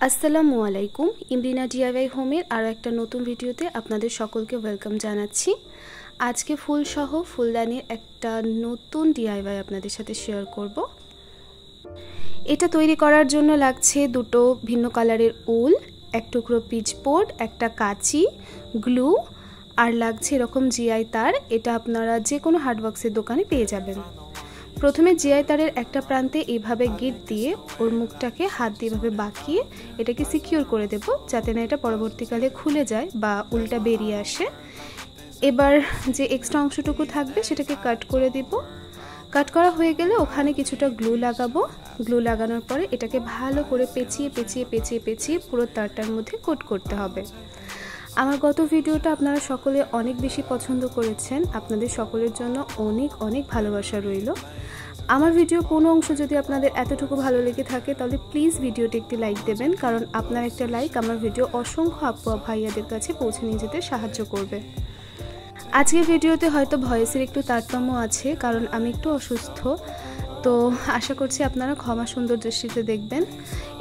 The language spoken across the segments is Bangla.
আসসালামু আলাইকুম। ইমরিনা ডিআইওয়াই হোমের আরও একটা নতুন ভিডিওতে আপনাদের সকলকে ওয়েলকাম জানাচ্ছি। আজকে ফুল সহ ফুলদানির একটা নতুন ডিআইওয়াই আপনাদের সাথে শেয়ার করব। এটা তৈরি করার জন্য লাগছে দুটো ভিন্ন কালারের উল, এক টুকরো পিচবোর্ড, একটা কাঁচি, গ্লু আর লাগছে এরকম জিআই তার। এটা আপনারা যে কোনো হার্ডওয়ার্কসের দোকানে পেয়ে যাবেন। প্রথমে জিআই তারের একটা প্রান্তে এইভাবে গিট দিয়ে ওর মুখটাকে হাত দিয়ে এভাবে বাঁকিয়ে এটাকে সিকিউর করে দেব, যাতে না এটা পরবর্তীকালে খুলে যায় বা উল্টা বেরিয়ে আসে। এবার যে এক্সট্রা অংশটুকু থাকবে সেটাকে কাট করে দিব। কাট করা হয়ে গেলে ওখানে কিছুটা গ্লু লাগাবো। গ্লু লাগানোর পরে এটাকে ভালো করে পেঁচিয়ে পেঁচিয়ে পেঁচিয়ে পেঁচিয়ে পুরো তারটার মধ্যে কোট করতে হবে। আমার গত ভিডিওটা আপনারা সকলে অনেক বেশি পছন্দ করেছেন। আপনাদের সকলের জন্য অনেক অনেক ভালোবাসা রইল। আমার ভিডিও কোনো অংশ যদি আপনাদের এতটুকু ভালো লেগে থাকে তাহলে প্লিজ ভিডিওটি একটি লাইক দেবেন, কারণ আপনার একটা লাইক আমার ভিডিও অসংখ্য আপু ভাইয়াদের কাছে পৌঁছে নিয়ে যেতে সাহায্য করবে। আজকের ভিডিওতে হয়তো ভয়েসের একটু তারতম্য আছে, কারণ আমি একটু অসুস্থ, তো আশা করছি আপনারা ক্ষমা সুন্দর দৃষ্টিতে দেখবেন।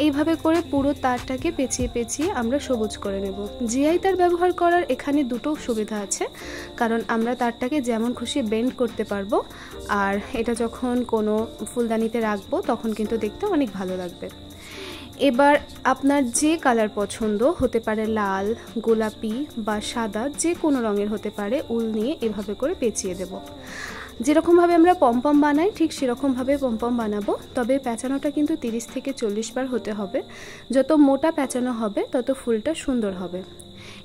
এইভাবে করে পুরো তারটাকে পেঁচিয়ে পেঁচিয়ে আমরা সবুজ করে নেব। জিআই তার ব্যবহার করার এখানে দুটো সুবিধা আছে, কারণ আমরা তারটাকে যেমন খুশি বেন্ড করতে পারবো, আর এটা যখন কোনো ফুলদানিতে রাখবো তখন কিন্তু দেখতে অনেক ভালো লাগবে। এবার আপনার যে কালার পছন্দ, হতে পারে লাল, গোলাপি বা সাদা, যে কোনো রঙের হতে পারে, উল নিয়ে এভাবে করে পেঁচিয়ে দেব। যেরকমভাবে আমরা পমপম বানাই ঠিক সেরকমভাবে পমপম বানাবো, তবে প্যাঁচানোটা কিন্তু 30 থেকে 40 বার হতে হবে। যত মোটা প্যাঁচানো হবে তত ফুলটা সুন্দর হবে।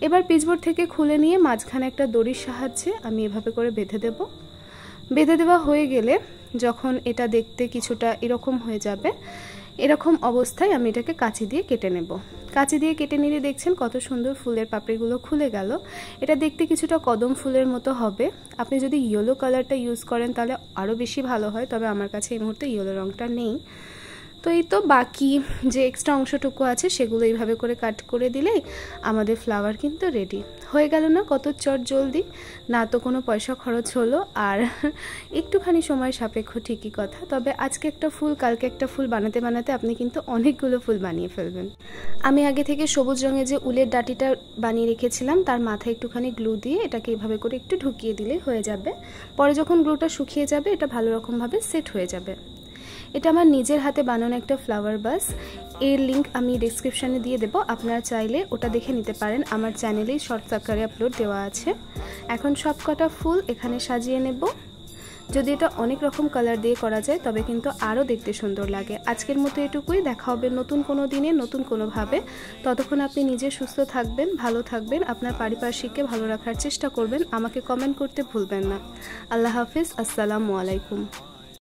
এবার পিচবোর্ড থেকে খুলে নিয়ে মাঝখানে একটা দড়ির সাহায্যে আমি এভাবে করে বেঁধে দেব। বেঁধে দেওয়া হয়ে গেলে যখন এটা দেখতে কিছুটা এরকম হয়ে যাবে, এরকম অবস্থায় আমি এটাকে কাঁচি দিয়ে কেটে নেব। কাঁচি দিয়ে কেটে নিলে দেখছেন কত সুন্দর ফুলের পাপড়িগুলো খুলে গেল। এটা দেখতে কিছুটা কদম ফুলের মতো হবে। আপনি যদি ইয়েলো কালারটা ইউজ করেন তাহলে আরও বেশি ভালো হয়, তবে আমার কাছে এই মুহূর্তে ইয়েলো রঙটা নেই। তো এই তো বাকি যে এক্সট্রা অংশটুকু আছে সেগুলো এইভাবে করে কাট করে দিলেই আমাদের ফ্লাওয়ার কিন্তু রেডি হয়ে গেল। না কত চট জলদি, না তো কোনো পয়সা খরচ হলো, আর একটুখানি সময় সাপেক্ষ ঠিকই কথা, তবে আজকে একটা ফুল কালকে একটা ফুল বানাতে বানাতে আপনি কিন্তু অনেকগুলো ফুল বানিয়ে ফেলবেন। আমি আগে থেকে সবুজ রঙের যে উলের ডাটিটা বানিয়ে রেখেছিলাম তার মাথায় একটুখানি গ্লু দিয়ে এটাকে এইভাবে করে একটু ঢুকিয়ে দিলে হয়ে যাবে। পরে যখন গ্লুটা শুকিয়ে যাবে এটা ভালো রকমভাবে সেট হয়ে যাবে। এটা আমার নিজের হাতে বানানো একটা ফ্লাওয়ার বাস। এর লিঙ্ক আমি ডেসক্রিপশানে দিয়ে দেবো, আপনারা চাইলে ওটা দেখে নিতে পারেন। আমার চ্যানেলেই শর্টস আকারে আপলোড দেওয়া আছে। এখন সব কটা ফুল এখানে সাজিয়ে নেব। যদি এটা অনেক রকম কালার দিয়ে করা যায় তবে কিন্তু আরও দেখতে সুন্দর লাগে। আজকের মতো এটুকুই, দেখা হবে নতুন কোনো দিনে নতুন কোনোভাবে। ততক্ষণ আপনি নিজে সুস্থ থাকবেন, ভালো থাকবেন, আপনার পারিপার্শ্বিককে ভালো রাখার চেষ্টা করবেন। আমাকে কমেন্ট করতে ভুলবেন না। আল্লাহ হাফিজ, আসসালামু আলাইকুম।